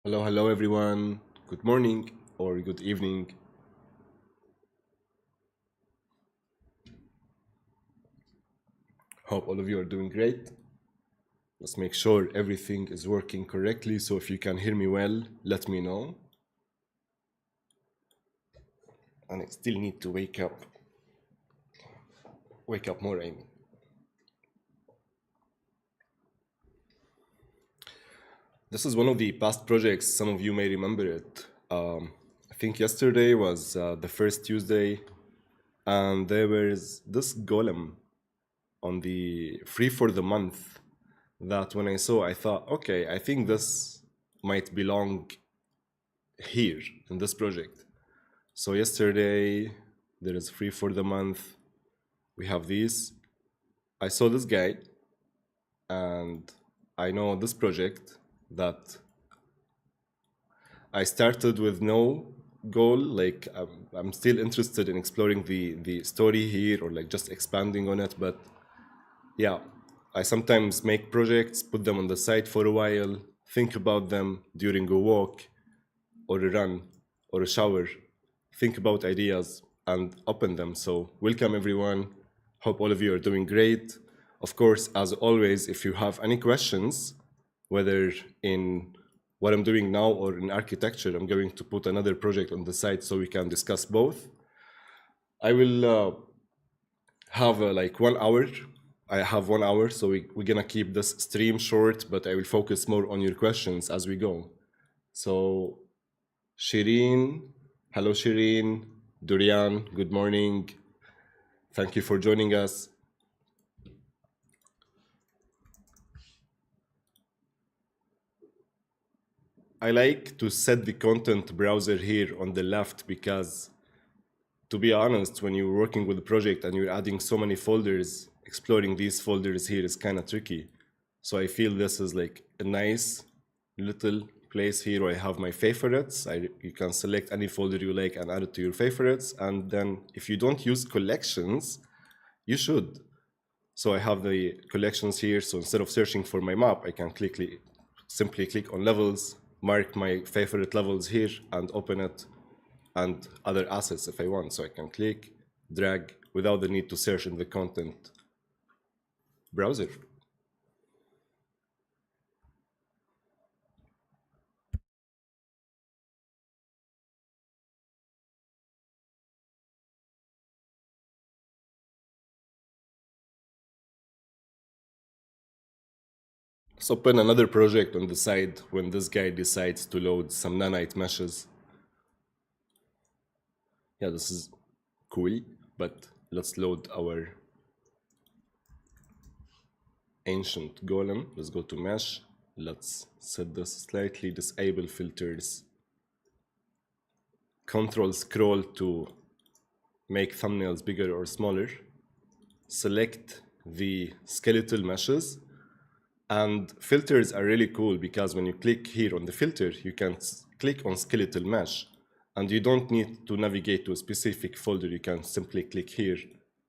Hello everyone. Good morning or good evening. Hope all of you are doing great. Let's make sure everything is working correctly. So if you can hear me well, let me know. And I still need to wake up. Wake up more, I mean. This is one of the past projects. Some of you may remember it. I think yesterday was the first Tuesday, and there was this golem on the free for the month that when I saw, I thought, okay, I think this might belong here in this project. So yesterday there is free for the month. We have these. I saw this guy and I know this project that I started with no goal. Like I'm still interested in exploring the story here or like just expanding on it. But yeah, I sometimes make projects, put them on the side for a while, think about them during a walk or a run or a shower, think about ideas and open them. So welcome everyone. Hope all of you are doing great. Of course, as always, if you have any questions, whether in what I'm doing now or in architecture, I'm going to put another project on the site so we can discuss both. I will have like 1 hour. I have 1 hour, so we're gonna keep this stream short, but I will focus more on your questions as we go. So Shireen, hello Shireen, Durian, good morning. Thank you for joining us. I like to set the content browser here on the left because, to be honest, when you're working with a project and you're adding so many folders, exploring these folders here is kind of tricky. So I feel this is like a nice little place here where I have my favorites. You can select any folder you like and add it to your favorites. And then if you don't use collections, you should. So I have the collections here. So instead of searching for my map, I can simply click on levels, mark my favorite levels here and open it, and other assets if I want. So I can click, drag without the need to search in the content browser. Let's open another project on the side when this guy decides to load some nanite meshes. Yeah, this is cool, but let's load our ancient golem. Let's go to mesh. Let's set this slightly, disable filters. Control scroll to make thumbnails bigger or smaller. Select the skeletal meshes. And filters are really cool because when you click here on the filter, you can click on skeletal mesh and you don't need to navigate to a specific folder. You can simply click here,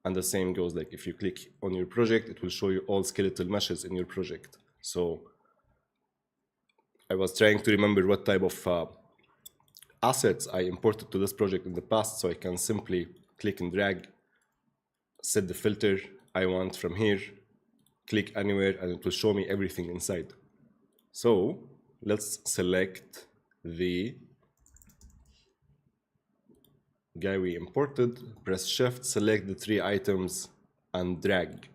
and the same goes like if you click on your project, it will show you all skeletal meshes in your project. So I was trying to remember what type of assets I imported to this project in the past, so I can simply click and drag, set the filter I want from here, click anywhere, and it will show me everything inside. So let's select the guy we imported, press shift, select the 3 items and drag.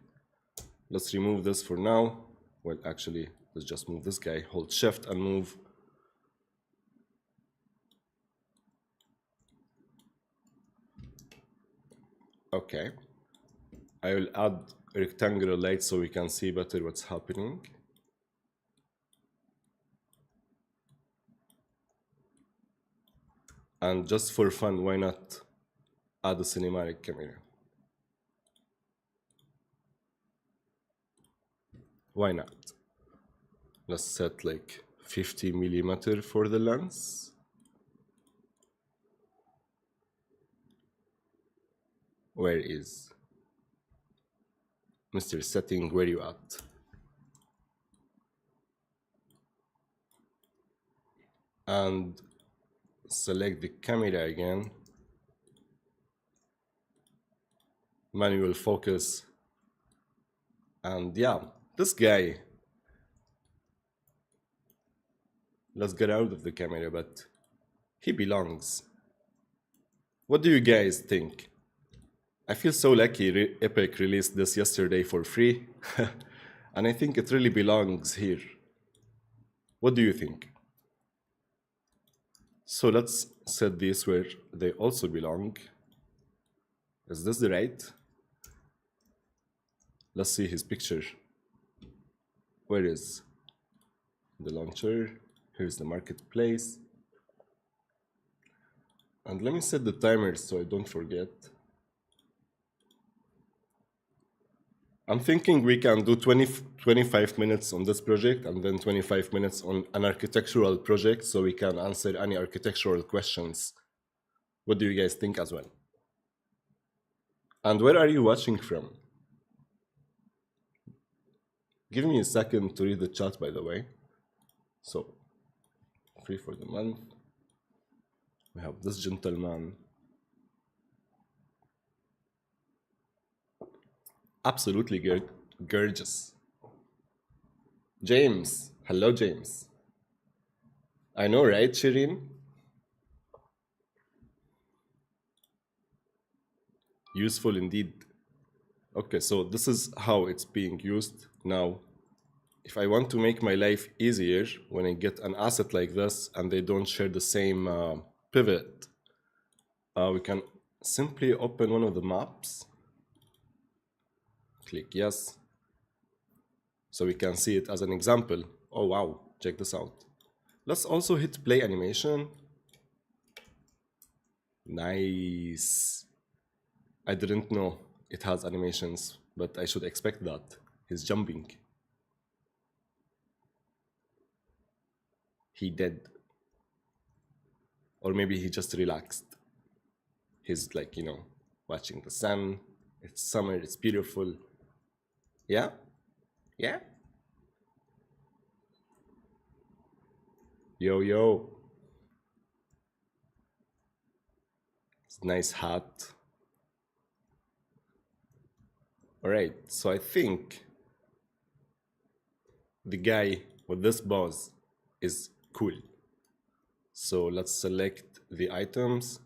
Let's remove this for now. Well, actually, let's just move this guy, hold shift and move. Okay. I will add rectangular light so we can see better what's happening. And just for fun, why not add a cinematic camera? Why not? Let's set like 50 millimeter for the lens. Where is Mr. Setting? Where you at? and select the camera again, manual focus, and yeah, this guy, let's get out of the camera, but he belongs. What do you guys think? I feel so lucky Epic released this yesterday for free, and I think it really belongs here. What do you think? So let's set these where they also belong. Is this the right? Let's see his picture. Where is the launcher? Here's the marketplace. And let me set the timer so I don't forget. I'm thinking we can do 25 minutes on this project and then 25 minutes on an architectural project so we can answer any architectural questions. What do you guys think as well? And where are you watching from? Give me a second to read the chat, by the way. So, free for the month. We have this gentleman. Absolutely gorgeous. James. Hello, James. I know, right, Shireen? Useful indeed. Okay, so this is how it's being used now. If I want to make my life easier when I get an asset like this and they don't share the same pivot, we can simply open one of the maps, click yes, so we can see it as an example. Oh wow, check this out. Let's also hit play animation. Nice. I didn't know it has animations, but I should expect that. He's jumping. He dead. Or maybe he just relaxed. He's like, watching the sun. It's summer, it's beautiful. Yeah? Yeah? Yo, yo. It's a nice hat. All right, so I think the guy with this boss is cool. So let's select the items.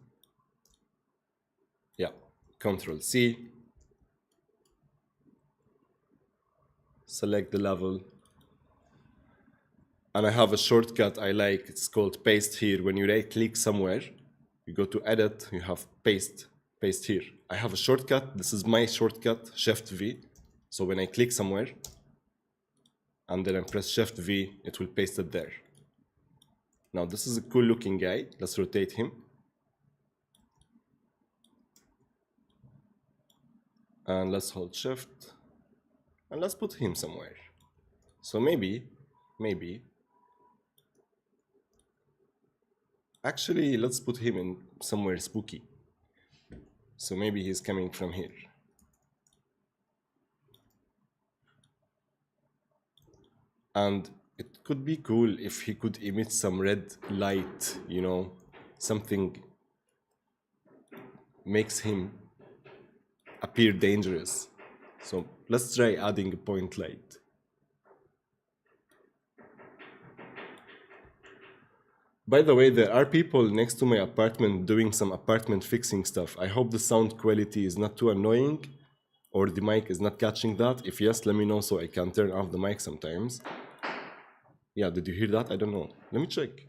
Yeah, Control C. Select the level. And I have a shortcut I like. It's called paste here. When you right click somewhere, you go to edit, you have paste here. I have a shortcut. This is my shortcut, Shift V. So when I click somewhere and then I press Shift V, it will paste it there. Now this is a cool looking guy. Let's rotate him. And let's hold Shift. And let's put him somewhere. So maybe, actually, let's put him in somewhere spooky. So maybe he's coming from here. And it could be cool if he could emit some red light, something makes him appear dangerous. So let's try adding a point light. By the way, there are people next to my apartment doing some apartment fixing stuff. I hope the sound quality is not too annoying or the mic is not catching that. If yes, let me know so I can turn off the mic sometimes. Yeah, did you hear that? I don't know. Let me check.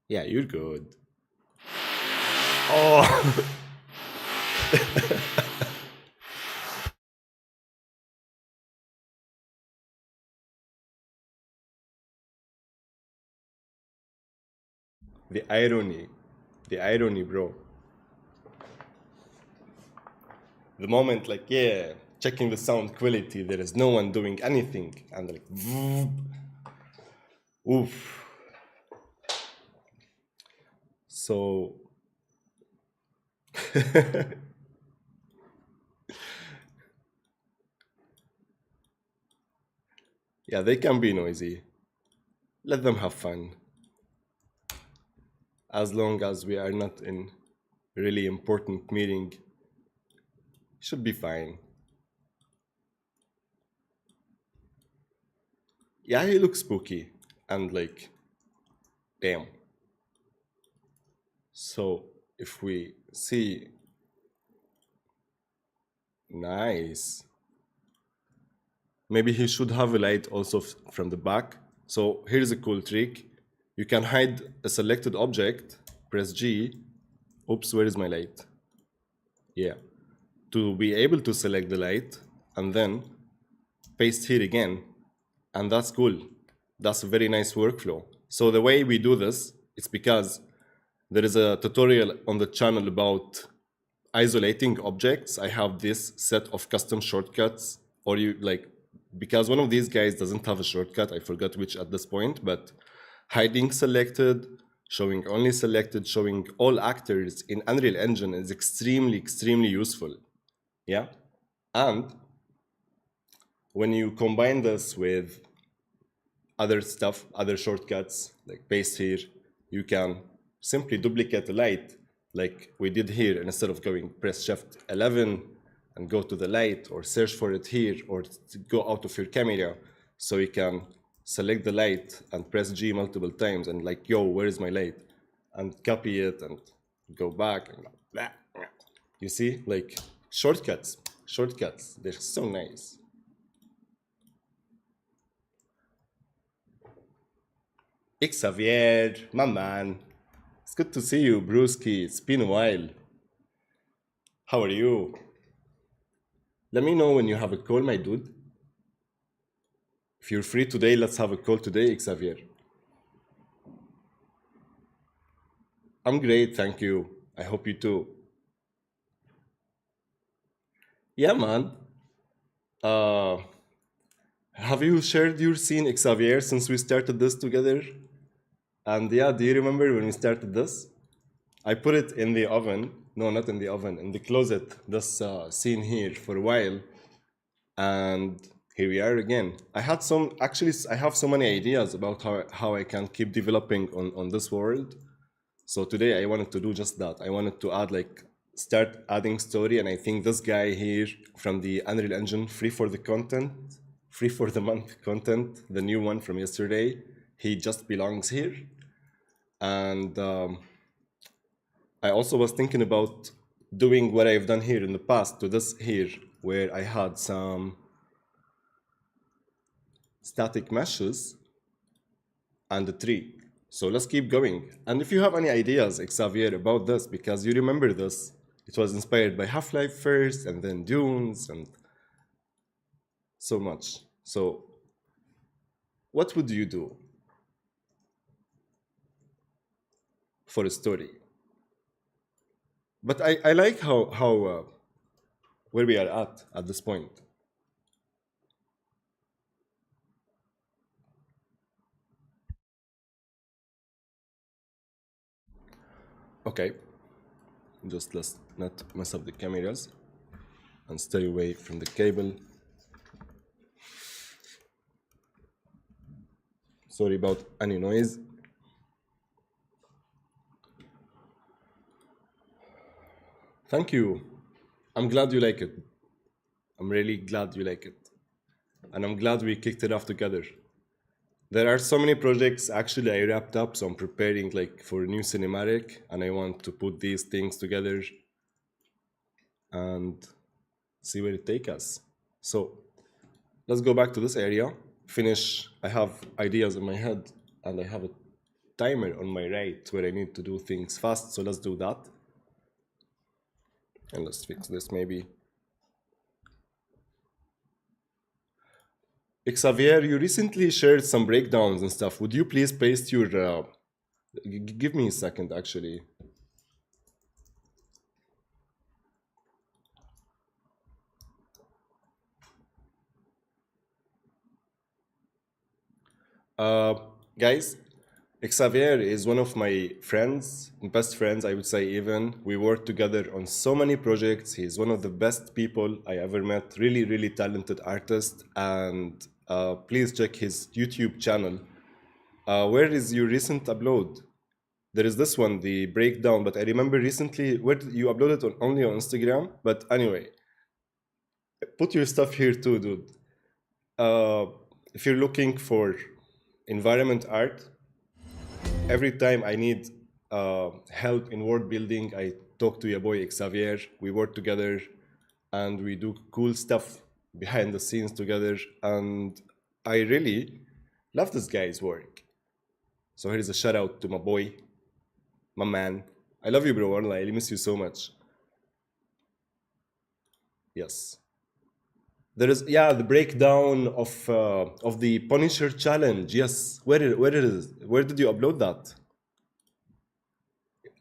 Yeah, you're good. Oh! The irony, bro. The moment, like, yeah, checking the sound quality, there is no one doing anything, and like, oof. So, yeah, they can be noisy. Let them have fun. As long as we are not in really important meeting, should be fine. Yeah, he looks spooky and like, damn. So if we see, nice. Maybe he should have a light also from the back. So here's a cool trick. You can hide a selected object, press G. Oops, where is my light? Yeah. To be able to select the light and then paste here again. And that's cool. That's a very nice workflow. So the way we do this, it's because there is a tutorial on the channel about isolating objects. I have this set of custom shortcuts, or you like, because one of these guys doesn't have a shortcut, I forgot which at this point, but hiding selected, showing only selected, showing all actors in Unreal Engine is extremely, extremely useful. Yeah. And when you combine this with other stuff, other shortcuts, like paste here, you can simply duplicate the light like we did here, and instead of going press shift 11 and go to the light or search for it here or go out of your camera. So you can select the light and press G multiple times and like, yo, where is my light? And copy it and go back and blah, blah. You see, like shortcuts, they're so nice. Xavier, my man. It's good to see you, Brewski. It's been a while. How are you? Let me know when you have a call, my dude. If you're free today, let's have a call today, Xavier. I'm great, thank you. I hope you too. Yeah, man. Uh, have you shared your scene, Xavier, since we started this together? And yeah, do you remember when we started this? I put it in the oven. No, not in the oven, in the closet, this scene here for a while. And here we are again. I have so many ideas about how I can keep developing on this world. So today I wanted to do just that. I wanted to start adding story, and I think this guy here from the Unreal Engine free for the content, free for the month content, the new one from yesterday, he just belongs here. And I also was thinking about doing what I've done here in the past to this here, where I had some static meshes and a tree. So let's keep going. And if you have any ideas, Xavier, about this, because you remember this, it was inspired by Half-Life first, and then Dunes, and so much. So what would you do for a story? But I like how where we are at this point. Okay, just let's not mess up the cameras and stay away from the cable. Sorry about any noise. Thank you. I'm glad you like it. I'm really glad you like it. And I'm glad we kicked it off together. There are so many projects actually I wrapped up, so I'm preparing like for a new cinematic, and I want to put these things together and see where it takes us. So let's go back to this area. Finish. I have ideas in my head, and I have a timer on my right where I need to do things fast. So let's do that. And let's fix this maybe. Xavier, you recently shared some breakdowns and stuff. Would you please paste your... give me a second, actually. Guys, Xavier is one of my friends, best friends, I would say even. We work together on so many projects. He's one of the best people I ever met. Really, really talented artist. And please check his YouTube channel. Where is your recent upload? There is this one, the breakdown, but I remember recently where you uploaded on, only on Instagram. But anyway, put your stuff here too, dude. Uh, if you're looking for environment art, every time I need help in world building, I talk to your boy Xavier. We work together and we do cool stuff behind the scenes together. And I really love this guy's work. So here's a shout out to my boy, my man. I love you, bro. Wallah, I miss you so much. Yes. There is, yeah, the breakdown of the Punisher challenge. Yes. Where it is? Where did you upload that?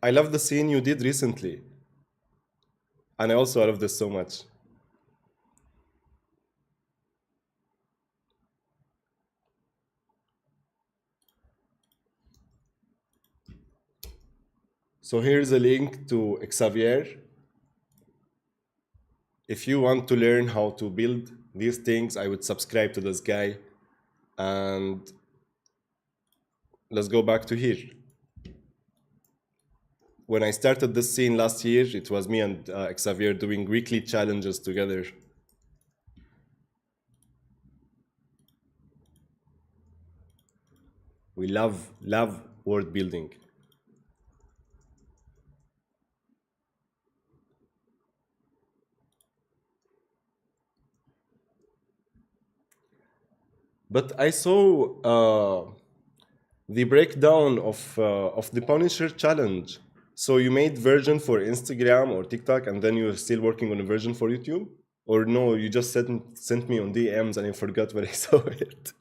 I love the scene you did recently. And I also love this so much. So here's a link to Xavier. If you want to learn how to build these things, I would subscribe to this guy. And let's go back to here. When I started this scene last year, it was me and Xavier doing weekly challenges together. We love world building. But I saw the breakdown of the Punisher challenge. So you made version for Instagram or TikTok, and then you're still working on a version for YouTube? Or no, you just sent me on DMs and I forgot when I saw it.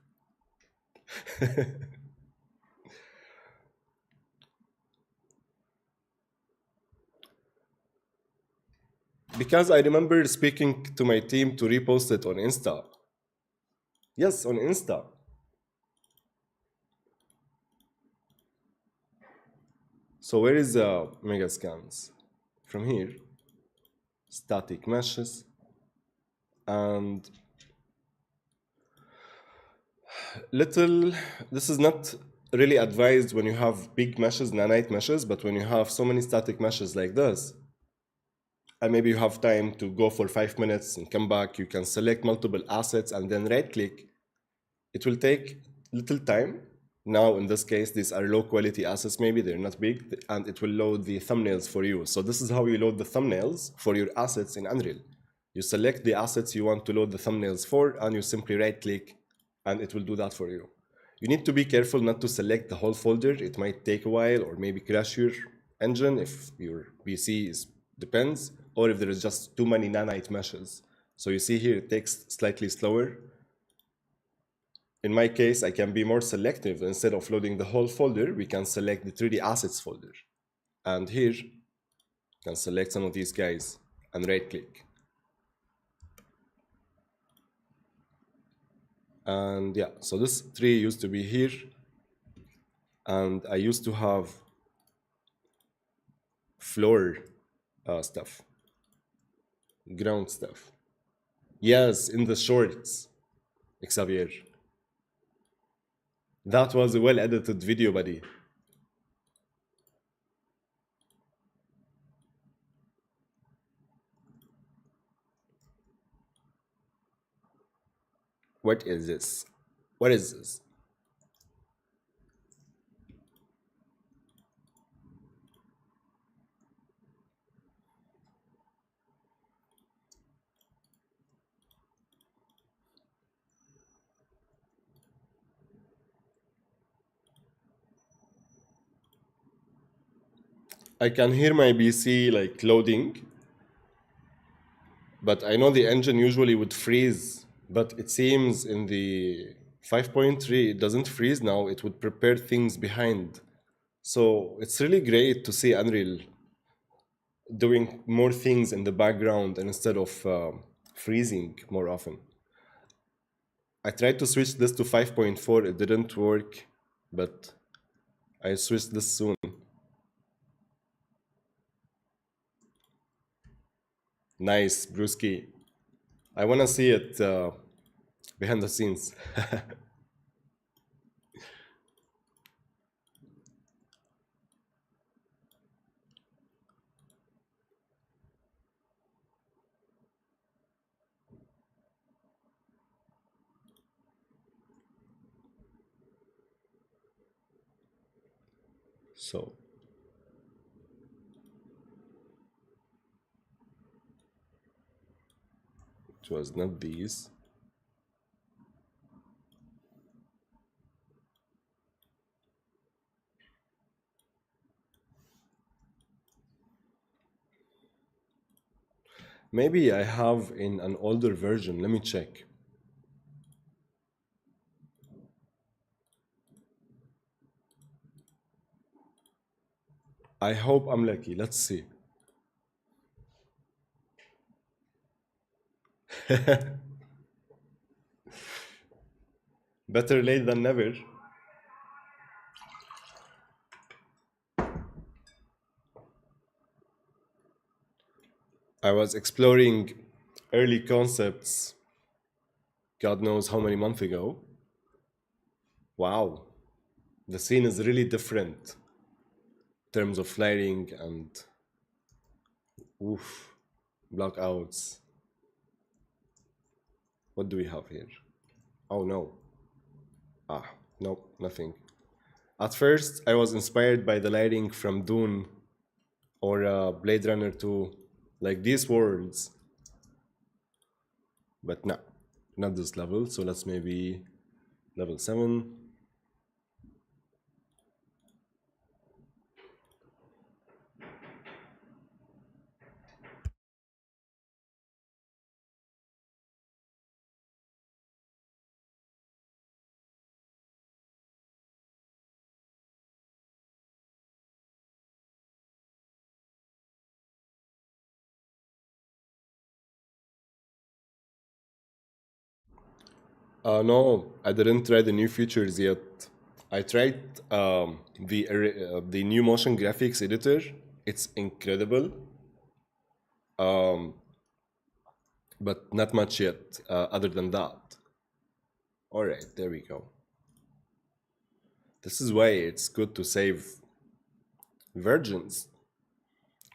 Because I remember speaking to my team to repost it on Insta. Yes, on Insta. So where is mega scans? From here, static meshes, and little. This is not really advised when you have big meshes, nanite meshes, but when you have so many static meshes like this, and maybe you have time to go for 5 minutes and come back, you can select multiple assets and then right click. It will take little time. Now, in this case, these are low quality assets, maybe they're not big, and it will load the thumbnails for you. So this is how you load the thumbnails for your assets in Unreal. You select the assets you want to load the thumbnails for, and you simply right click, and it will do that for you. You need to be careful not to select the whole folder. It might take a while or maybe crash your engine if your PC is, depends, or if there is just too many nanite meshes. So you see here, it takes slightly slower. In my case, I can be more selective. Instead of loading the whole folder, we can select the 3D assets folder. And here, you can select some of these guys and right click. And yeah, so this tree used to be here. And I used to have floor stuff, ground stuff. Yes, in the shorts, Xavier. That was a well edited video, buddy. What is this? What is this? I can hear my PC like loading, but I know the engine usually would freeze, but it seems in the 5.3 it doesn't freeze now, it would prepare things behind. So it's really great to see Unreal doing more things in the background instead of freezing more often. I tried to switch this to 5.4, it didn't work, but I switched this soon. Nice, Brewski. I want to see it behind the scenes. So it was not these. Maybe I have in an older version. Let me check. I hope I'm lucky. Let's see. Better late than never. I was exploring early concepts, God knows how many months ago. Wow, the scene is really different in terms of lighting and oof, blackouts. What do we have here? Oh no. Ah, nope, nothing. At first, I was inspired by the lighting from Dune or Blade Runner 2, like these worlds, but no, not this level. So let's maybe level 7. No, I didn't try the new features yet. I tried the new motion graphics editor. It's incredible, but not much yet. Other than that, all right, there we go. This is why it's good to save versions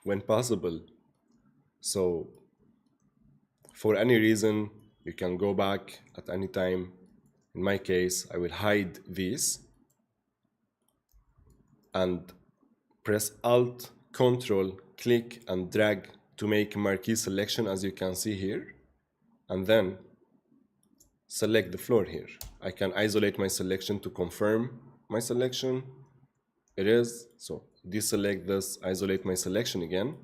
when possible. So for any reason, you can go back at any time. In my case, I will hide these and press Alt, Control, click and drag to make marquee selection as you can see here. And then select the floor here. I can isolate my selection to confirm my selection. It is, so deselect this, isolate my selection again.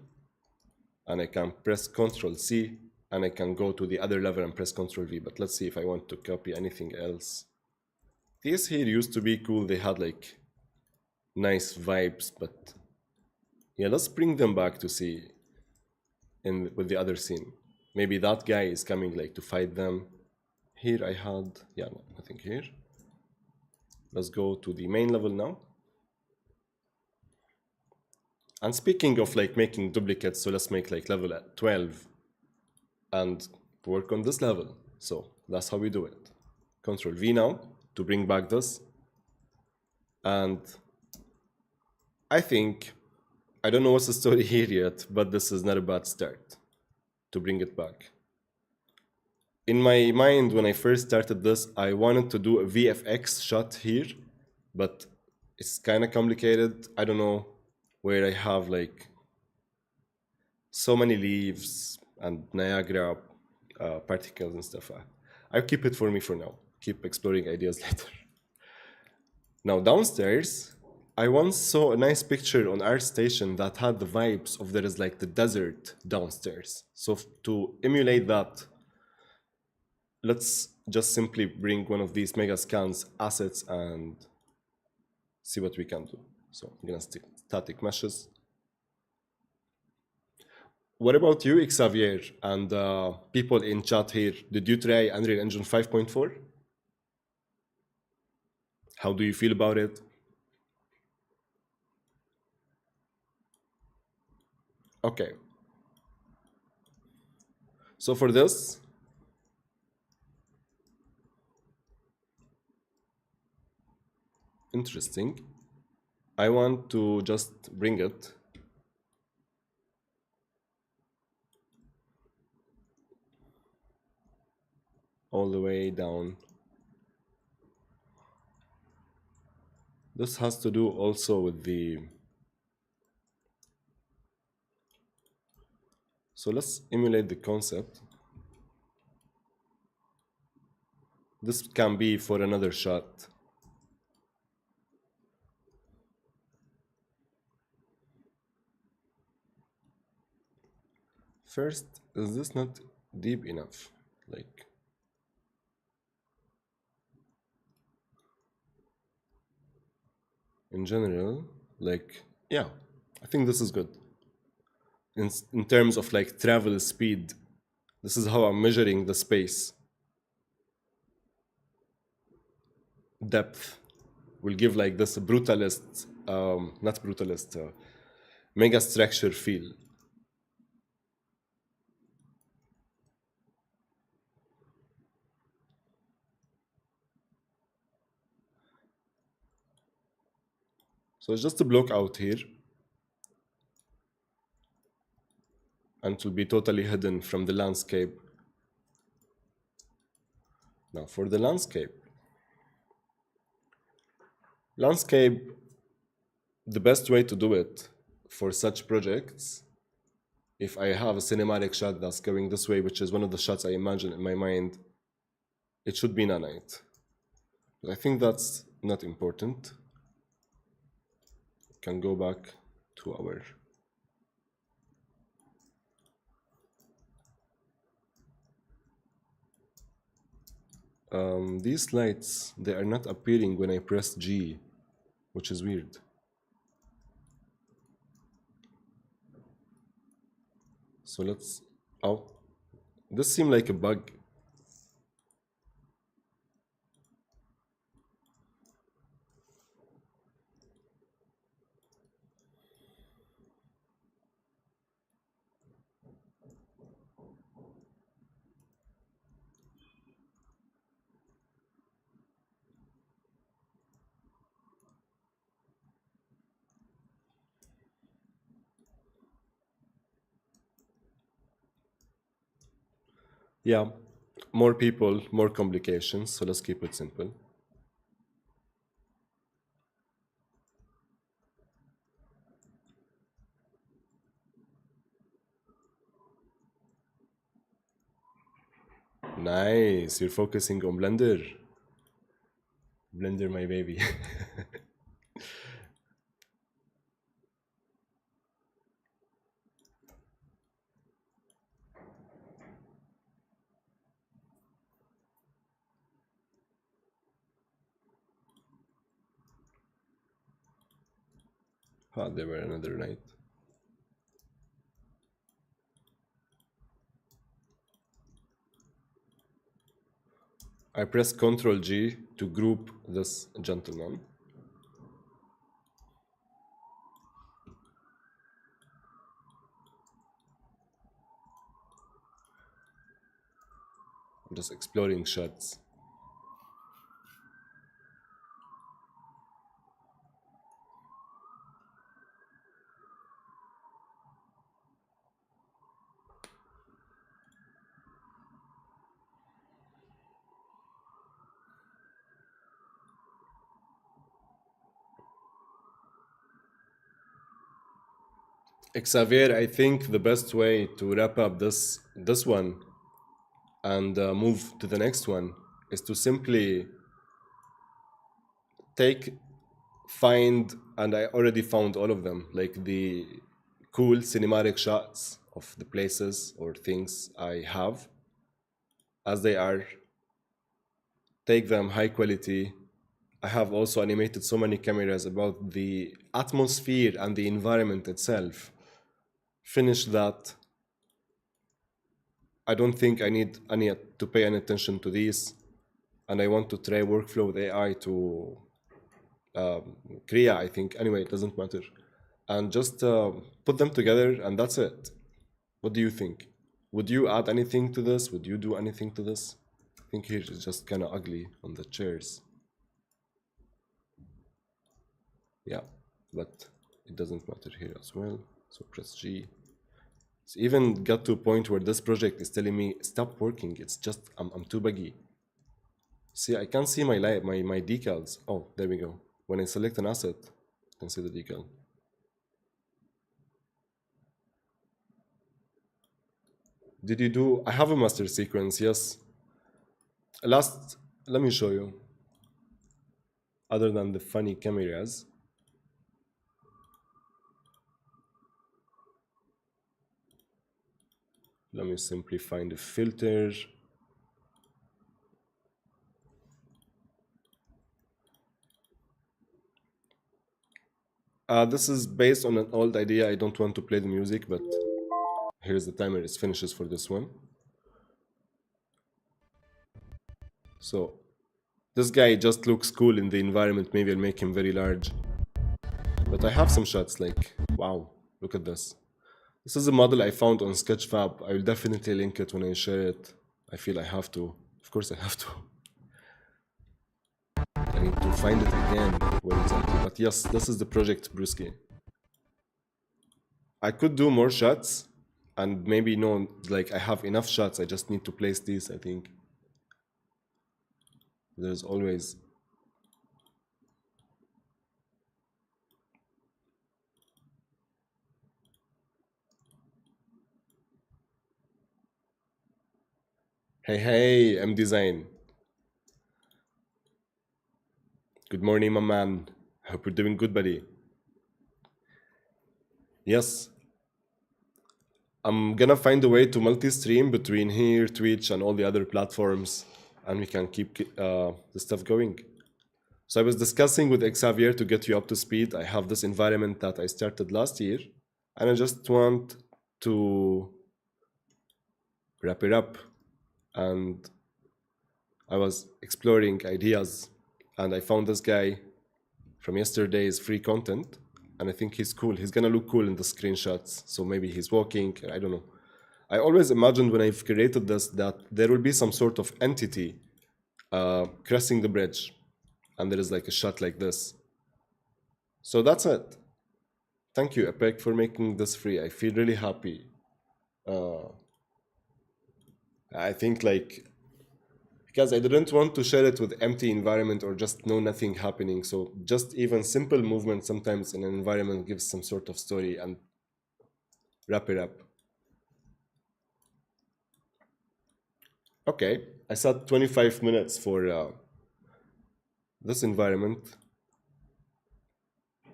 And I can press Ctrl C and I can go to the other level and press Ctrl V. But let's see if I want to copy anything else. These here used to be cool. They had like nice vibes, but yeah, let's bring them back to see in with the other scene. Maybe that guy is coming like to fight them. Here I had, yeah, no, nothing here. Let's go to the main level now. And speaking of like making duplicates, so let's make like level at 12 and work on this level. So that's how we do it. Control V now to bring back this. And I think, I don't know what's the story here yet, but this is not a bad start to bring it back. In my mind, when I first started this, I wanted to do a VFX shot here, but it's kind of complicated. I don't know where I have like so many leaves and Niagara particles and stuff. I'll keep it for me for now. Keep exploring ideas later. Now downstairs, I once saw a nice picture on Artstation that had the vibes of there is like the desert downstairs. So to emulate that, let's just simply bring one of these mega scans assets and see what we can do. So I'm gonna stick static meshes. What about you, Xavier, and people in chat here? Did you try Unreal Engine 5.4? How do you feel about it? Okay. So for this, interesting. I want to just bring it all the way down. This has to do also with the, so let's emulate the concept. This can be for another shot. First, is this not deep enough? Like, in general, like, yeah, I think this is good. In terms of like travel speed, this is how I'm measuring the space. Depth will give like this brutalist, not brutalist, mega structure feel. So it's just a block out here, and it will be totally hidden from the landscape. Now for the landscape, the best way to do it for such projects, if I have a cinematic shot that's going this way, which is one of the shots I imagine in my mind, it should be nanite. But I think that's not important. Can go back to our these lights, they are not appearing when I press G, which is weird. So let's, oh, this seemed like a bug. Yeah, more people, more complications, so let's keep it simple. Nice, you're focusing on Blender. Blender, my baby. Ah, there were another night. I press Ctrl G to group this gentleman. I'm just exploring shots. Xavier, I think the best way to wrap up this one and move to the next one is to simply take, find, and I already found all of them, like the cool cinematic shots of the places or things I have as they are, take them high quality. I have also animated so many cameras about the atmosphere and the environment itself. Finish that. I don't think I need any to pay any attention to these, and I want to try workflow with AI to Kriya, I think. Anyway, it doesn't matter, and just put them together, and that's it. What do you think? Would you add anything to this? Would you do anything to this? I think here is just kind of ugly on the chairs. Yeah, but it doesn't matter here as well. So press G. It's even got to a point where this project is telling me stop working. It's just I'm too buggy. See, I can't see my decals. Oh, there we go. When I select an asset, I can see the decal. Did you do? I have a master sequence, yes. Last, let me show you. Other than the funny cameras, let me simply find a filter. This is based on an old idea. I don't want to play the music, but here's the timer. It finishes for this one. So this guy just looks cool in the environment. Maybe I'll make him very large. But I have some shots like, wow, look at this. This is a model I found on Sketchfab. I will definitely link it when I share it. I feel I have to. Of course I have to. I need to find it again. Where exactly? But yes, this is the project Brewski. I could do more shots and maybe no, like I have enough shots. I just need to place these, I think. There's always. Hey, hey, M Design. Good morning, my man. Hope you're doing good, buddy. Yes, I'm gonna find a way to multi-stream between here, Twitch, and all the other platforms, and we can keep the stuff going. So I was discussing with Xavier to get you up to speed. I have this environment that I started last year, and I just want to wrap it up. And I was exploring ideas, and I found this guy from yesterday's free content, and I think he's cool. He's gonna look cool in the screenshots. So maybe he's walking. I don't know. I always imagined when I've created this that there will be some sort of entity crossing the bridge, and there is like a shot like this. So that's it. Thank you, Epic, for making this free. I feel really happy. I think like because I didn't want to share it with empty environment or just know nothing happening. So just even simple movement sometimes in an environment gives some sort of story and wrap it up. Okay, I set 25 minutes for this environment.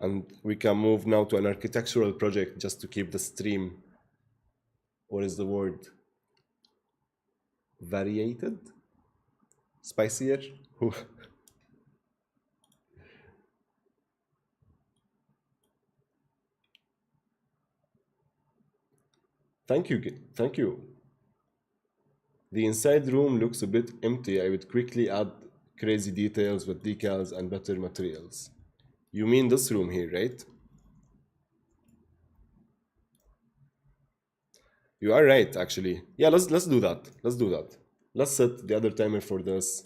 And we can move now to an architectural project just to keep the stream. What is the word? Variated? Spicier? Thank you. Thank you. The inside room looks a bit empty. I would quickly add crazy details with decals and better materials. You mean this room here, right? You are right, actually. Yeah, let's do that. Let's do that. Let's set the other timer for this.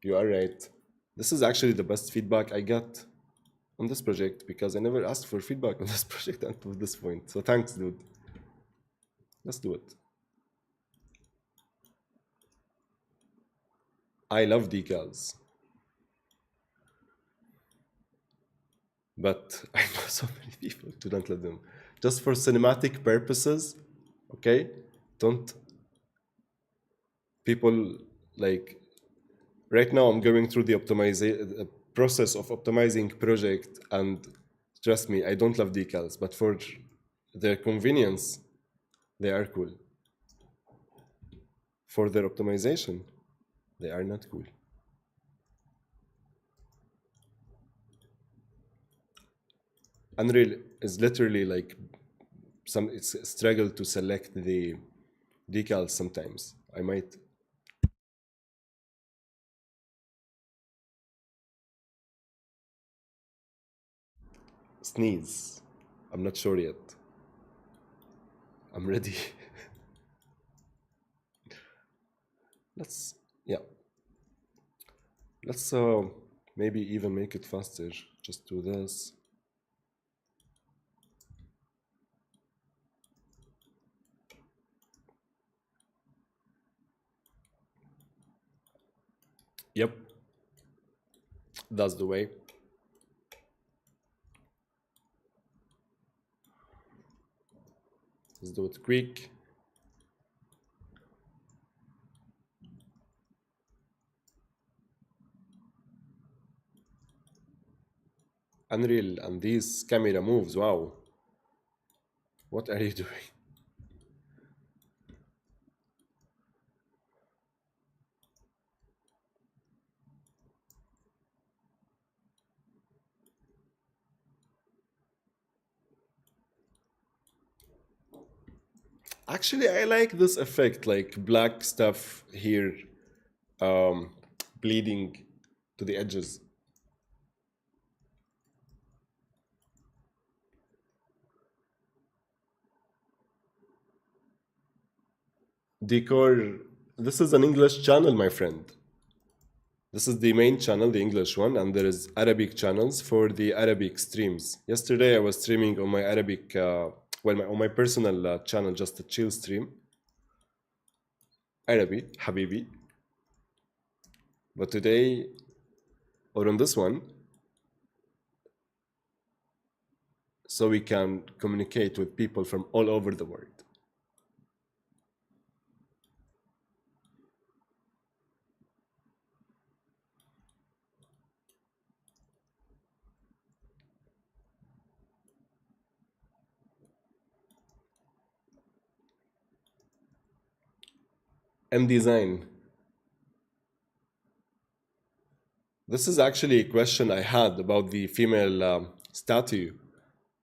You are right. This is actually the best feedback I got on this project because I never asked for feedback on this project until this point. So thanks, dude. Let's do it. I love decals. But I know so many people, do not let them. Just for cinematic purposes, okay? Don't people like right now I'm going through the optimization process of optimizing project and trust me, I don't love decals, but for their convenience, they are cool. For their optimization, they are not cool. Unreal is literally like it's a struggle to select the decals sometimes. I might sneeze. I'm not sure yet. I'm ready. Let's yeah. Let's maybe even make it faster. Just do this. Yep. That's the way. Let's do it quick. Unreal, and these camera moves, wow. What are you doing? Actually, I like this effect, like black stuff here, um, bleeding to the edges. Decor, this is an English channel, my friend. This is the main channel, the English one, and there is Arabic channels for the Arabic streams. Yesterday I was streaming on my Arabic, on my personal channel, just a chill stream, Arabi, Habibi. But today, or on this one, so we can communicate with people from all over the world. M design. This is actually a question I had about the female statue,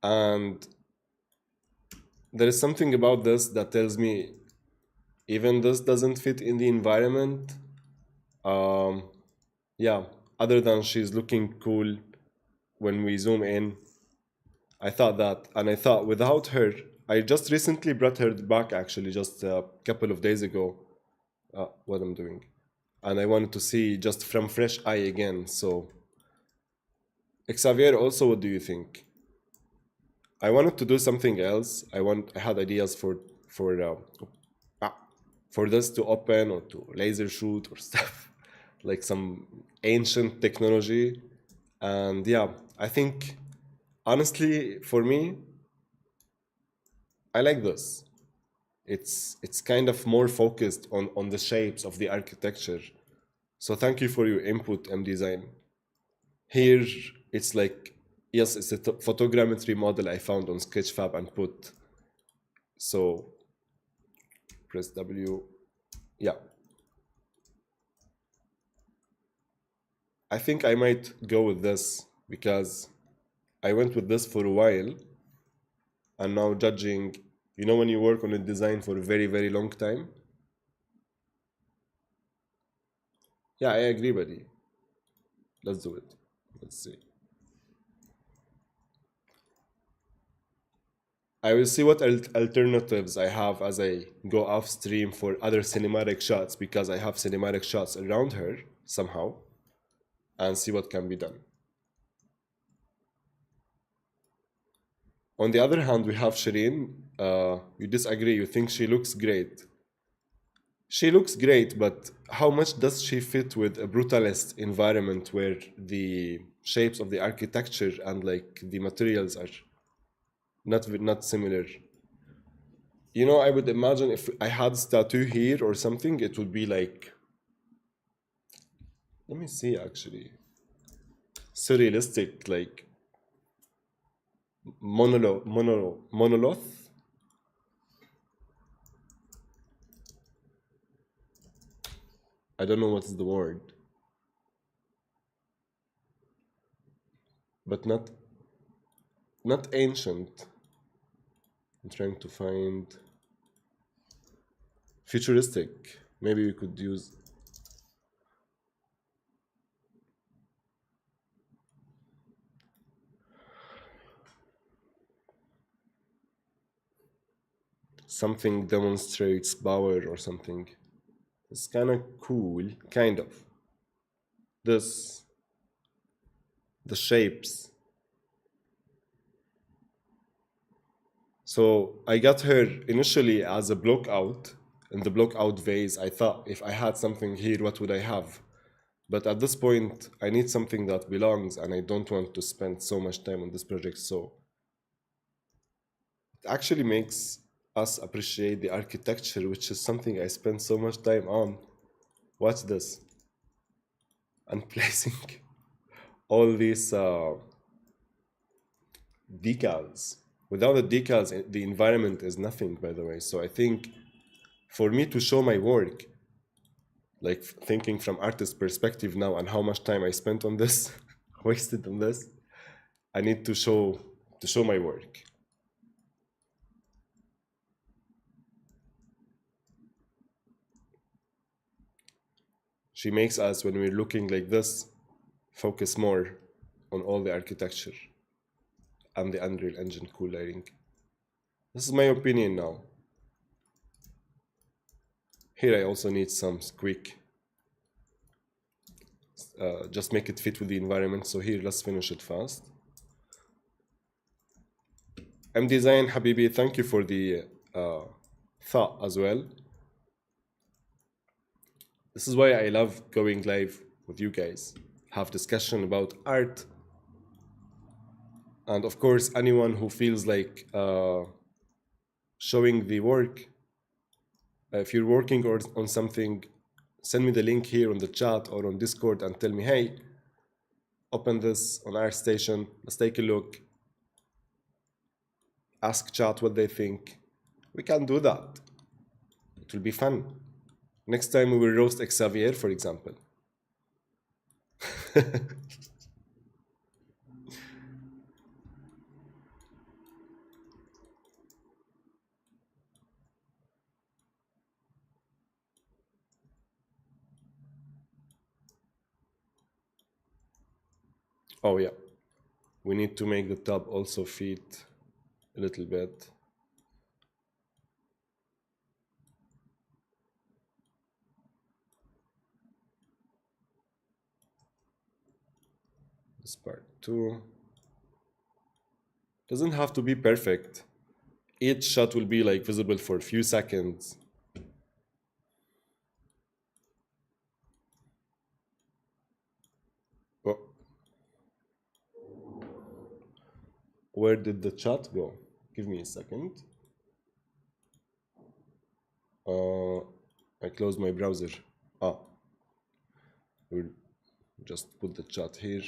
and there is something about this that tells me even this doesn't fit in the environment. Um, yeah, other than she's looking cool when we zoom in, I thought that, and I thought without her, I just recently brought her back actually just a couple of days ago. What I'm doing, and I wanted to see just from fresh eye again. So, Xavier, also, what do you think? I wanted to do something else. I had ideas for uh, ah, for this to open or to laser shoot or stuff like some ancient technology. And yeah, I think honestly for me, I like this. It's kind of more focused on the shapes of the architecture. So thank you for your input, M Design. Here, it's like, yes, it's a photogrammetry model I found on Sketchfab and put. So press W. Yeah. I think I might go with this because I went with this for a while and now judging, when you work on a design for a very, very long time. Yeah, I agree, buddy. Let's do it. Let's see. I will see what alternatives I have as I go off stream for other cinematic shots because I have cinematic shots around her somehow and see what can be done. On the other hand, we have Shireen. You disagree, you think she looks great. She looks great, but how much does she fit with a brutalist environment where the shapes of the architecture and like the materials are not similar? I would imagine if I had statue here or something, it would be like, let me see actually, surrealistic, like monolith. I don't know what's the word, but not ancient. I'm trying to find futuristic. Maybe we could use something demonstrates power or something. It's kind of cool, kind of. This, the shapes. So I got her initially as a block out. In the block out vase, I thought if I had something here, what would I have? But at this point, I need something that belongs, and I don't want to spend so much time on this project. So it actually makes us appreciate the architecture, which is something I spend so much time on. Watch this. And placing all these decals. Without the decals, the environment is nothing, by the way. So I think for me to show my work, like thinking from artist perspective now and how much time I spent on this, wasted on this, I need to show my work. She makes us, when we're looking like this, focus more on all the architecture and the Unreal Engine cool lighting. This is my opinion now. Here I also need some squeak. Just make it fit with the environment. So here, let's finish it fast. M Design Habibi, thank you for the thought as well. This is why I love going live with you guys. Have discussion about art. And of course, anyone who feels like showing the work, if you're working on something, send me the link here on the chat or on Discord and tell me, hey, open this on Artstation, let's take a look. Ask chat what they think. We can do that. It will be fun. Next time we will roast Xavier, for example. Oh yeah, we need to make the top also fit a little bit. This part too. Doesn't have to be perfect. Each shot will be like visible for a few seconds. Oh. Where did the chat go? Give me a second. I closed my browser. Ah, we'll just put the chat here.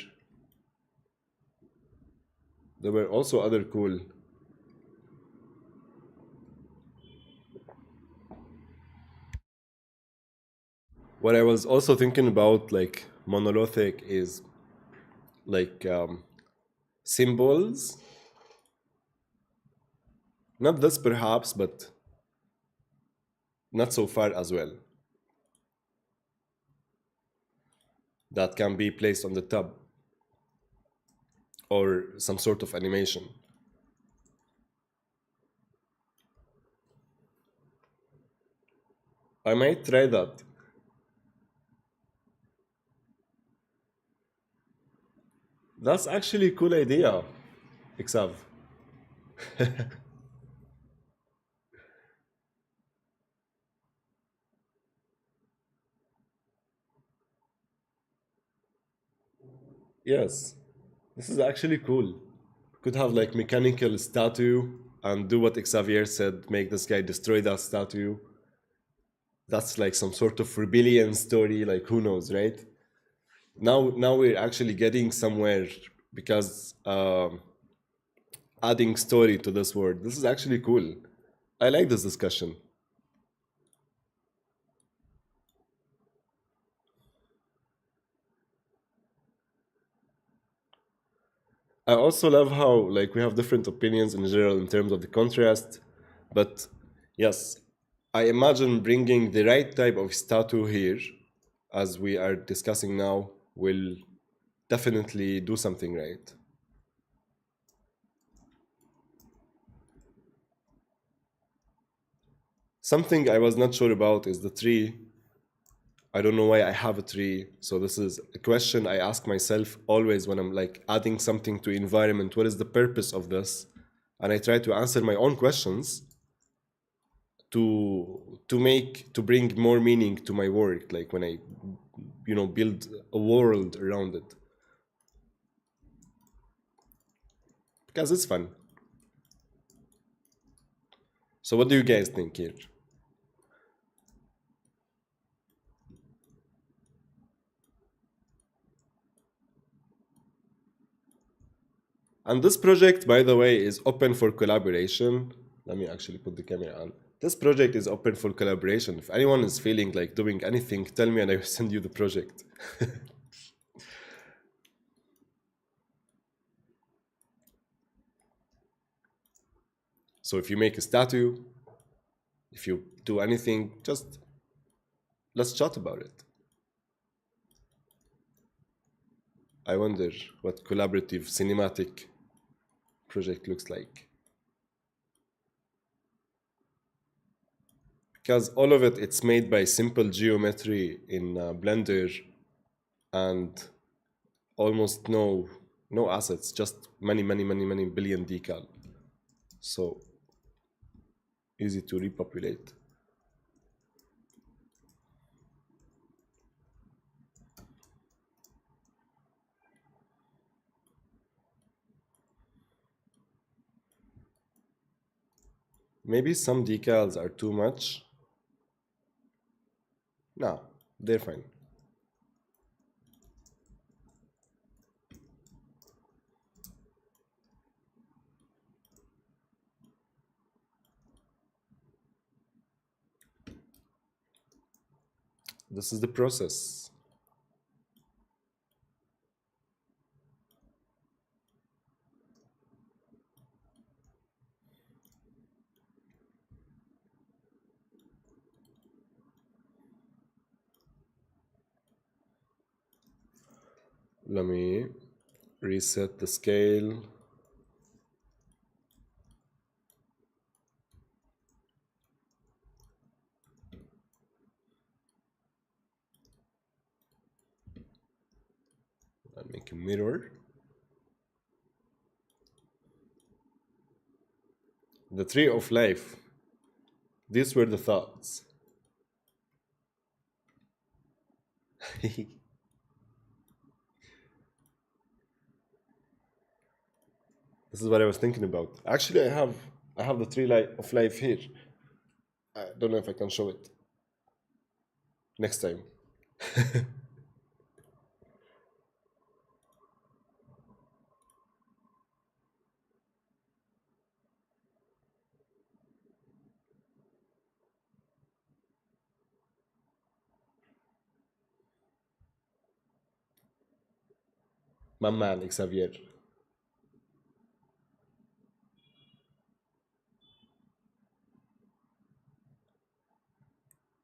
There were also other cool. What I was also thinking about, like monolithic, is like symbols. Not this perhaps, but not so far as well. That can be placed on the tub or some sort of animation. I might try that. That's actually a cool idea, Xav. Yes, this is actually cool. Could have like mechanical statue and do what Xavier said, make this guy destroy that statue. That's like some sort of rebellion story, like who knows, right? Now we're actually getting somewhere because adding story to this word. This is actually cool. I like this discussion. I also love how like we have different opinions in general in terms of the contrast, but yes, I imagine bringing the right type of statue here, as we are discussing now, will definitely do something right. Something I was not sure about is the tree. I don't know why I have a tree. So this is a question I ask myself always when I'm like adding something to environment. What is the purpose of this? And I try to answer my own questions to bring more meaning to my work. Like when I, build a world around it because it's fun. So what do you guys think here? And this project, by the way, is open for collaboration. Let me actually put the camera on. This project is open for collaboration. If anyone is feeling like doing anything, tell me and I will send you the project. So if you make a statue, if you do anything, just let's chat about it. I wonder what collaborative cinematic project looks like. Because all of it, it's made by simple geometry in Blender and almost no assets, just many billion decal. So easy to repopulate. Maybe some decals are too much. No, they're fine. This is the process. Let me reset the scale. I'll make a mirror. The tree of life. These were the thoughts. This is what I was thinking about. Actually, I have the tree of life here. I don't know if I can show it next time. My man, Xavier.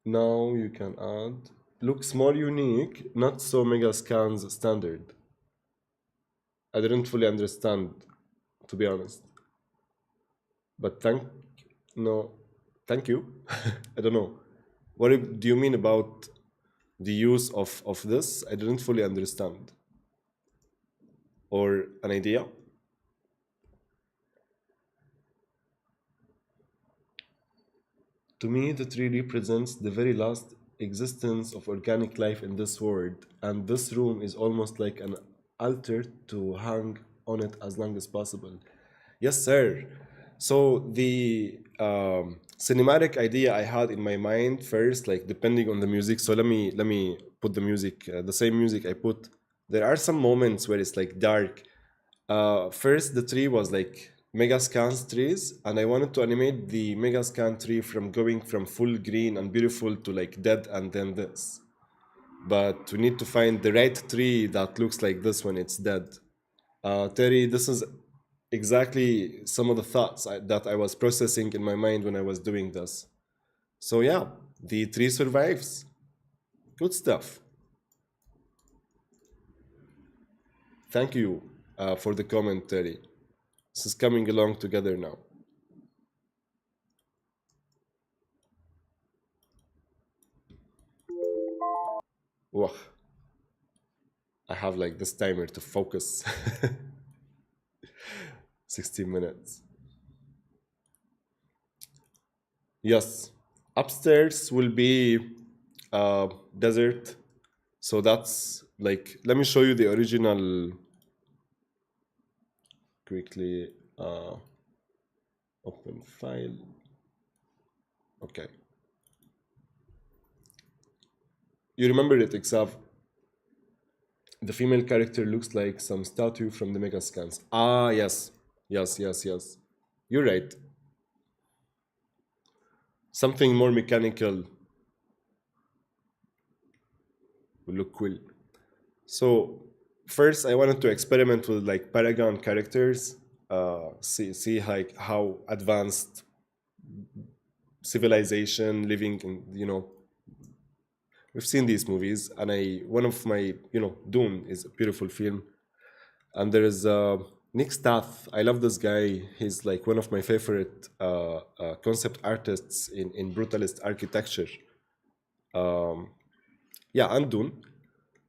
Now you can add. Looks more unique, not so mega scans standard. I didn't fully understand, to be honest. But no, thank you. I don't know. Do you mean about the use of this? I didn't fully understand. Or an idea? To me, the tree represents the very last existence of organic life in this world, and this room is almost like an altar to hang on it as long as possible. Yes, sir. So the cinematic idea I had in my mind first, like depending on the music. So let me put the music, the same music I put. There are some moments where it's like dark. First, the tree was like Megascan's trees, and I wanted to animate the Megascan tree from going from full green and beautiful to like dead and then this. But we need to find the right tree that looks like this when it's dead. Terry, this is exactly some of the thoughts that I was processing in my mind when I was doing this. So yeah, the tree survives. Good stuff. Thank you for the comment, Terry. This is coming along together now. Wah, I have like this timer to focus. 60 minutes. Yes, upstairs will be desert. So that's like, let me show you the original quickly. Open file. Okay. You remember it, Xav? The female character looks like some statue from the mega scans. Ah, yes. Yes, yes, yes. You're right. Something more mechanical will look cool. So first, I wanted to experiment with like Paragon characters, see like how advanced civilization living in, we've seen these movies, and one of my, Dune is a beautiful film, and there is Nick Stath. I love this guy. He's like one of my favorite concept artists in brutalist architecture. Yeah, and Dune.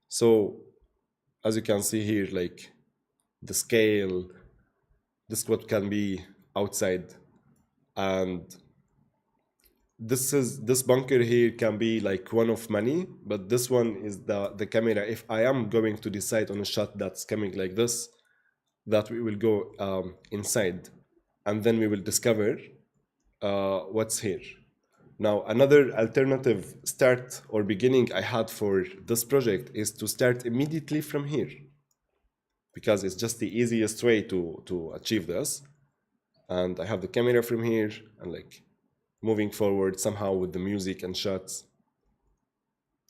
So as you can see here, like the scale, this what can be outside, and this bunker here can be like one of many, but this one is the camera. If I am going to decide on a shot that's coming like this, that we will go inside, and then we will discover what's here. Now, another alternative start or beginning I had for this project is to start immediately from here, because it's just the easiest way to achieve this. And I have the camera from here, and like moving forward somehow with the music and shots,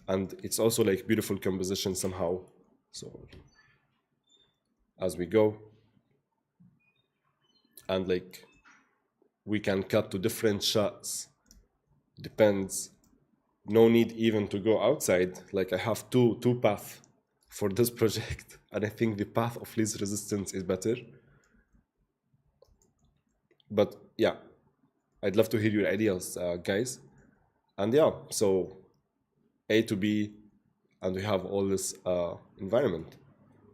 and it's also like beautiful composition somehow. So as we go, and like we can cut to different shots, depends. No need even to go outside. Like I have two paths for this project, and I think the path of least resistance is better. But yeah, I'd love to hear your ideas, guys. And yeah, so A to B, and we have all this environment.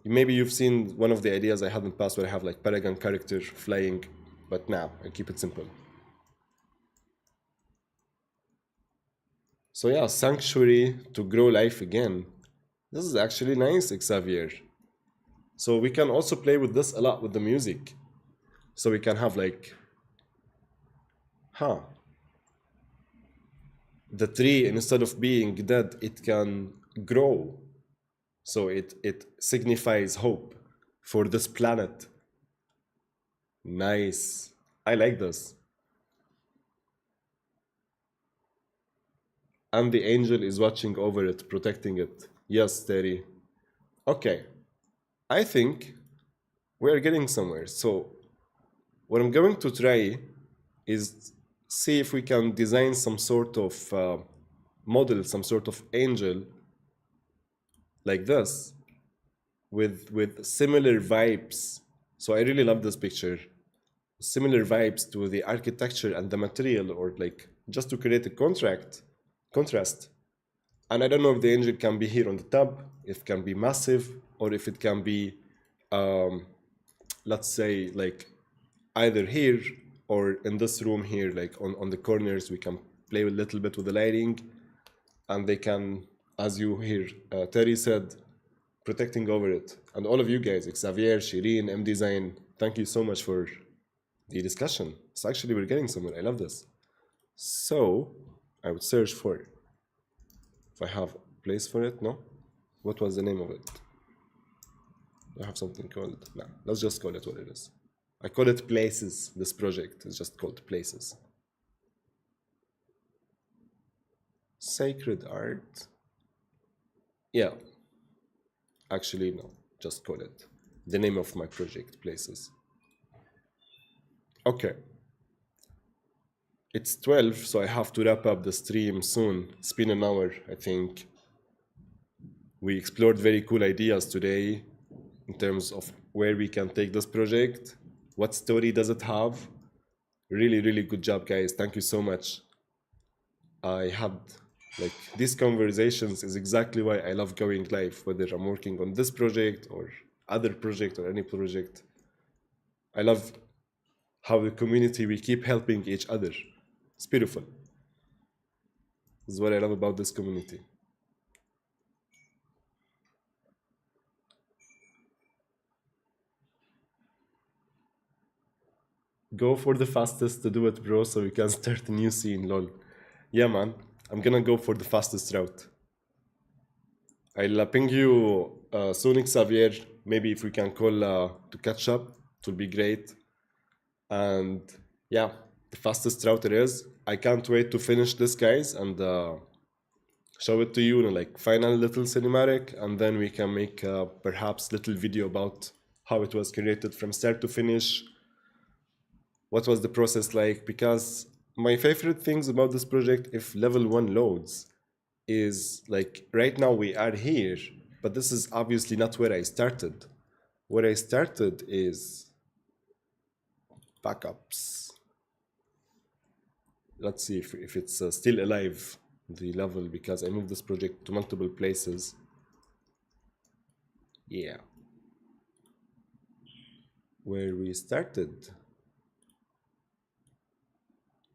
Maybe you've seen one of the ideas I had in the past where I have like Paragon character flying, but now I keep it simple. So yeah, sanctuary to grow life again. This is actually nice, Xavier. So we can also play with this a lot with the music. So we can have like, huh, the tree instead of being dead, it can grow. So it signifies hope for this planet. Nice. I like this. And the angel is watching over it, protecting it. Yes, Terry. Okay. I think we're getting somewhere. So what I'm going to try is see if we can design some sort of model, some sort of angel like this with similar vibes. So I really love this picture. Similar vibes to the architecture and the material, or like just to create a contrast. And I don't know if the angel can be here on the top, if it can be massive, or if it can be, let's say, like either here or in this room here, like on the corners, we can play a little bit with the lighting, and they can, as you hear, Terry said, protecting over it. And all of you guys, Xavier, Shireen, M Design, thank you so much for the discussion. It's actually, we're getting somewhere. I love this. So I would search for it. If I have a place for it, no? What was the name of it? Do I have something called? No, let's just call it what it is. I call it Places. This project is just called Places. Sacred Art. Yeah. Actually, no. Just call it the name of my project, Places. Okay. It's 12, so I have to wrap up the stream soon. It's been an hour, I think. We explored very cool ideas today in terms of where we can take this project. What story does it have? Really, really good job, guys. Thank you so much. I had like these conversations is exactly why I love going live, whether I'm working on this project or other project or any project. I love how the community, we keep helping each other. It's beautiful. This is what I love about this community. Go for the fastest to do it, bro, so we can start a new scene, lol. Yeah, man. I'm gonna go for the fastest route. I'll ping you soon, Xavier. Maybe if we can call to catch up, it will be great. And yeah, the fastest route it is. I can't wait to finish this, guys, and show it to you in like final little cinematic, and then we can make perhaps little video about how it was created from start to finish, what was the process like, because my favorite things about this project, if level 1 loads, is like right now we are here, but this is obviously not where I started. Where I started is backups. Let's see if it's still alive, the level, because I moved this project to multiple places. Yeah, where we started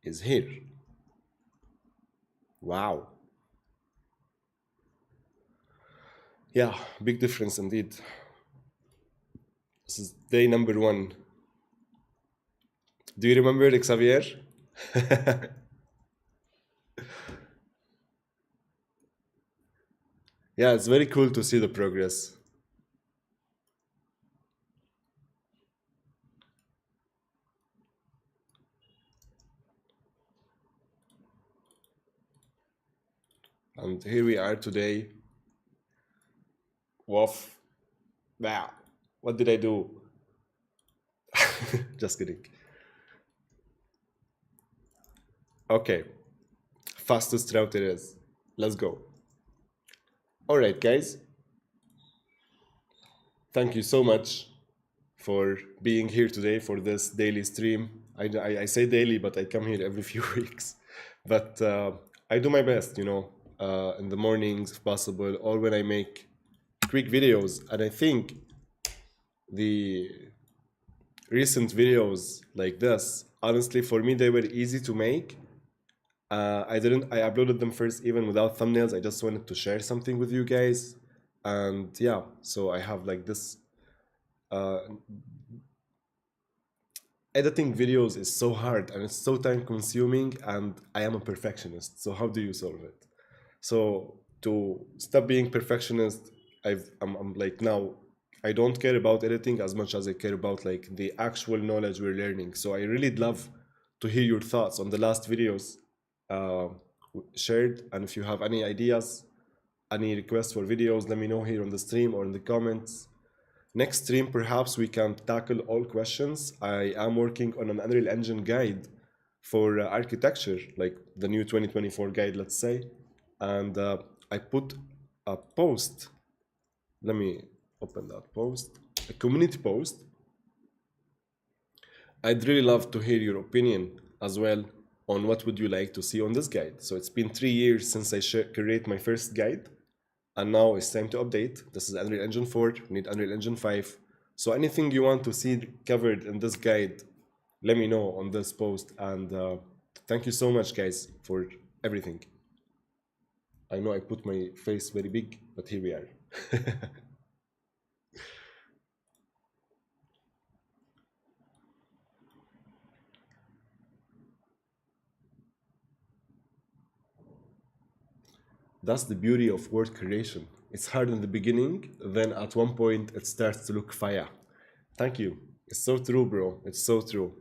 is here. Wow. Yeah, big difference indeed. This is day number 1. Do you remember it, Xavier? Yeah, it's very cool to see the progress. And here we are today. Woof. Wow. What did I do? Just kidding. Okay. Fastest route it is. Let's go. All right, guys. Thank you so much for being here today for this daily stream. I say daily, but I come here every few weeks. But I do my best, in the mornings if possible, or when I make quick videos. And I think the recent videos like this, honestly, for me, they were easy to make. I uploaded them first even without thumbnails. I just wanted to share something with you guys. And yeah, so I have like this uh, editing videos is so hard and it's so time consuming, and I am a perfectionist. So how do you solve it? So to stop being perfectionist, I'm like now I don't care about editing as much as I care about like the actual knowledge we're learning. So I really love to hear your thoughts on the last videos uh, shared, and if you have any ideas, any requests for videos, let me know here on the stream or in the comments. Next stream, perhaps we can tackle all questions. I am working on an Unreal Engine guide for architecture, like the new 2024 guide, let's say. And I put a post. Let me open that post, a community post. I'd really love to hear your opinion as well on what would you like to see on this guide. So it's been 3 years since I create my first guide, and now it's time to update. This is Unreal Engine 4, we need Unreal Engine 5. So anything you want to see covered in this guide, let me know on this post. And thank you so much, guys, for everything. I know I put my face very big, but here we are. That's the beauty of word creation. It's hard in the beginning, then at one point it starts to look fire. Thank you. It's so true, bro. It's so true.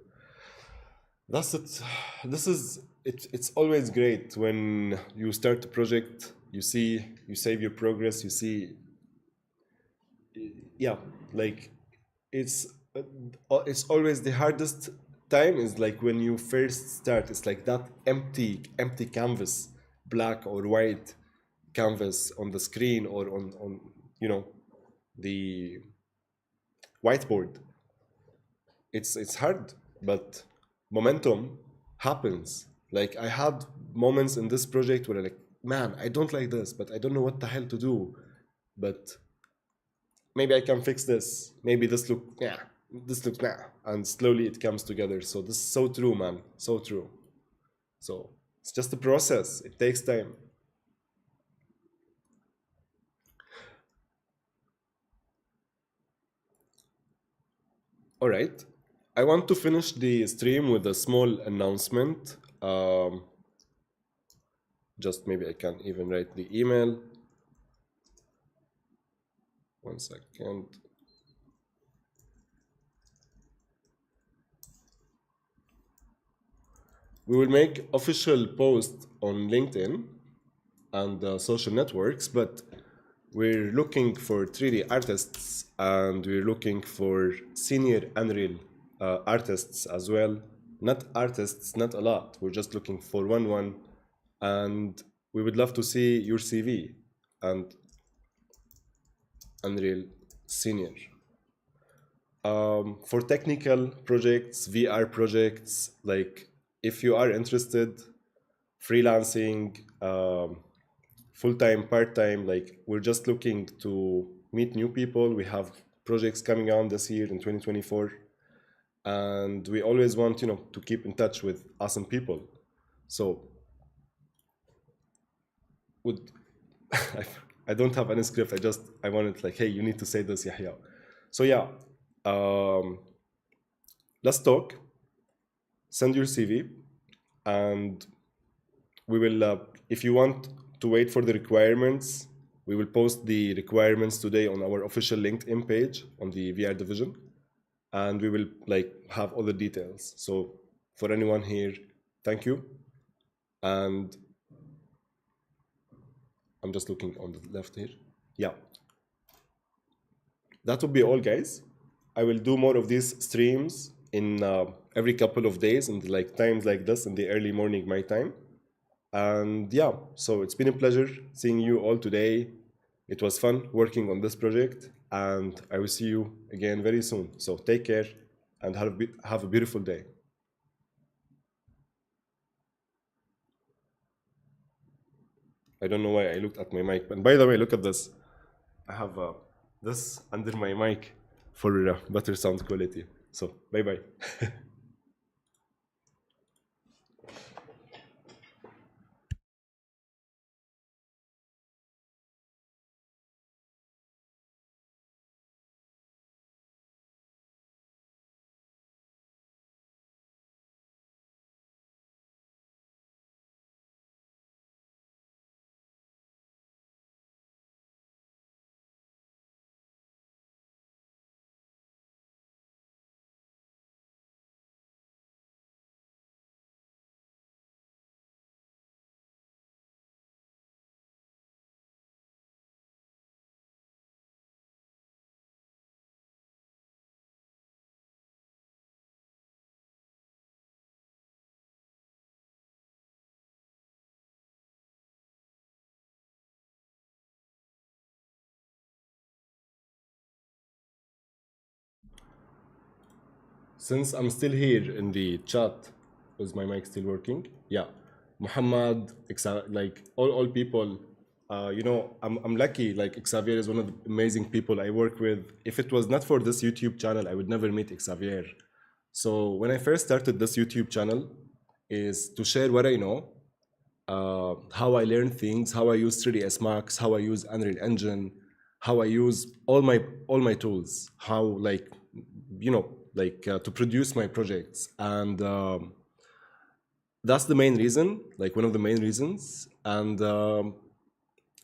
That's it. This is it. It's always great when you start a project. You save your progress. You see, yeah, like it's it's always the hardest time is like when you first start. It's like that empty canvas, black or white canvas on the screen or on you know the whiteboard. It's hard, but momentum happens. Like I had moments in this project where I'm like, man, I don't like this, but I don't know what the hell to do. But maybe I can fix this. Maybe this looks and slowly it comes together. So this is so true, man, so true. So it's just a process. It takes time. All right. I want to finish the stream with a small announcement. Just maybe I can even write the email. One second. We will make official posts on LinkedIn and social networks, but we're looking for 3D artists and we're looking for senior Unreal artists as well. Not artists, not a lot. We're just looking for one, and we would love to see your CV and Unreal Senior. For technical projects, VR projects, like if you are interested, freelancing, full time, part time, like we're just looking to meet new people. We have projects coming on this year in 2024, and we always want, to keep in touch with awesome people. So, would I, I don't have any script. I wanted like, hey, you need to say this, Yahya. So yeah, um, let's talk. Send your CV, and we will. If you want to wait for the requirements, we will post the requirements today on our official LinkedIn page on the VR division, and we will like have all the details. So for anyone here, thank you. And I'm just looking on the left here. Yeah, that would be all, guys. I will do more of these streams in every couple of days and like times like this in the early morning my time. And yeah, so it's been a pleasure seeing you all today. It was fun working on this project, and I will see you again very soon. So take care and have a beautiful day. I don't know why I looked at my mic. And by the way, look at this. I have this under my mic for better sound quality. So bye bye. Since I'm still here in the chat, is my mic still working? Yeah. Muhammad, like all people, I'm lucky. Like Xavier is one of the amazing people I work with. If it was not for this YouTube channel, I would never meet Xavier. So when I first started this YouTube channel, is to share what I know, how I learn things, how I use 3ds Max, how I use Unreal Engine, how I use all my tools, how like to produce my projects, and that's the main reason, like one of the main reasons, and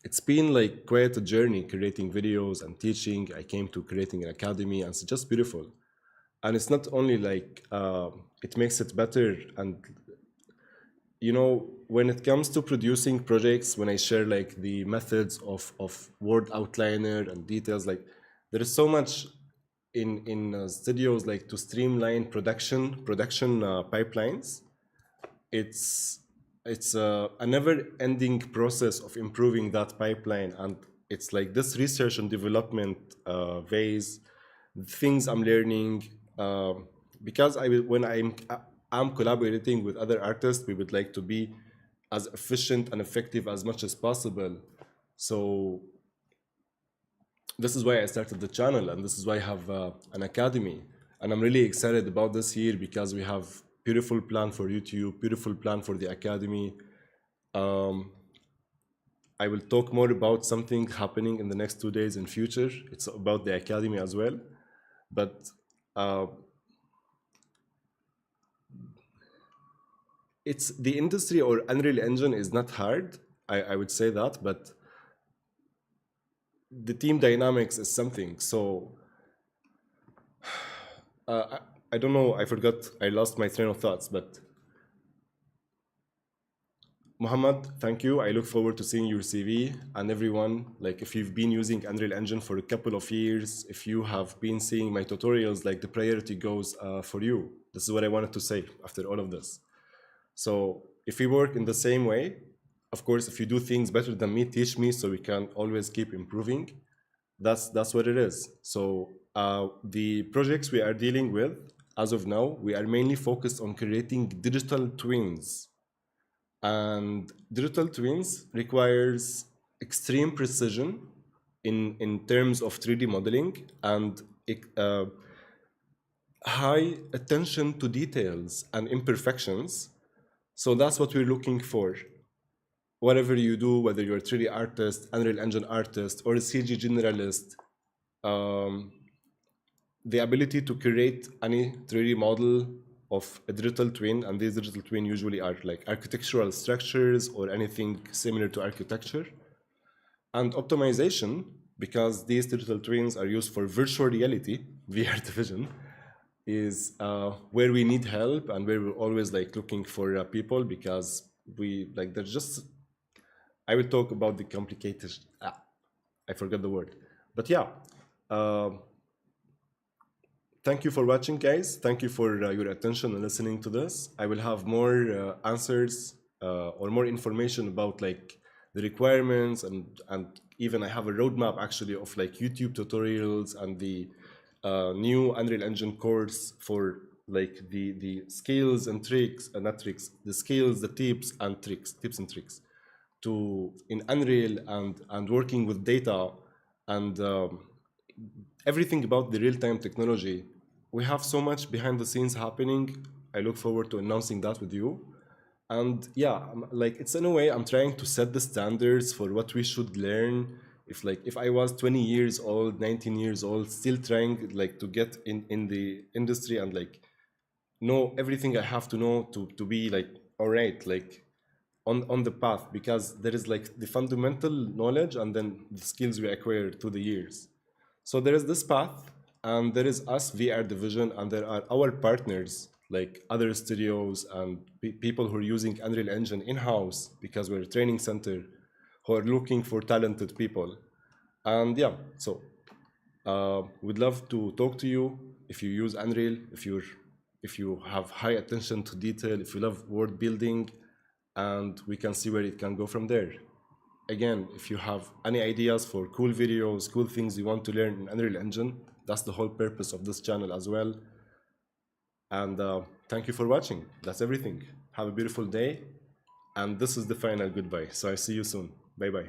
it's been like quite a journey creating videos and teaching. I came to creating an academy, and it's just beautiful. And it's not only like it makes it better, and when it comes to producing projects, when I share like the methods of word outliner and details, like there is so much in studios like to streamline production pipelines. It's it's a never ending process of improving that pipeline, and it's like this research and development phase, things I'm learning, because I'm collaborating with other artists. We would like to be as efficient and effective as much as possible. So this is why I started the channel, and this is why I have an academy. And I'm really excited about this year because we have beautiful plan for YouTube, beautiful plan for the academy. Um, I will talk more about something happening in the next 2 days in future. It's about the academy as well, but uh, it's the industry or Unreal Engine is not hard. I would say that, but the team dynamics is something. So I don't know. I forgot. I lost my train of thoughts. But Muhammad, thank you. I look forward to seeing your CV and everyone. Like, if you've been using Unreal Engine for a couple of years, if you have been seeing my tutorials, like the priority goes for you. This is what I wanted to say after all of this. So if we work in the same way, of course, if you do things better than me, teach me so we can always keep improving. That's what it is. So the projects we are dealing with as of now, we are mainly focused on creating digital twins, and digital twins requires extreme precision in terms of 3D modeling and uh, high attention to details and imperfections. So that's what we're looking for. Whatever you do, whether you're a 3D artist, Unreal Engine artist, or a CG generalist, um, the ability to create any 3D model of a digital twin, and these digital twin usually are like architectural structures or anything similar to architecture, and optimization, because these digital twins are used for virtual reality, VR division, is where we need help and where we're always like looking for people, because we like there's just I will talk about the complicated. I forgot the word, but yeah. Um Thank you for watching, guys. Thank you for your attention and listening to this. I will have more answers or more information about like the requirements, and even I have a roadmap actually of like YouTube tutorials and the new Unreal Engine course for like the skills and tricks, not tricks, the skills, the tips and tricks to in Unreal and working with data and everything about the real-time technology. We have so much behind the scenes happening. I look forward to announcing that with you. And yeah, like it's in a way I'm trying to set the standards for what we should learn. If I was 20 years old, 19 years old, still trying like to get in the industry and like know everything I have to know to be like all right, like on the path, because there is like the fundamental knowledge and then the skills we acquire through the years. So there is this path, and there is us VR division, and there are our partners like other studios and people who are using Unreal Engine in-house, because we're a training center who are looking for talented people. And yeah, so we'd love to talk to you if you use Unreal, if you have high attention to detail, if you love world building, and we can see where it can go from there. Again, if you have any ideas for cool videos, cool things you want to learn in Unreal Engine, that's the whole purpose of this channel as well. And thank you for watching. That's everything. Have a beautiful day. And this is the final goodbye. So I see you soon. Bye bye.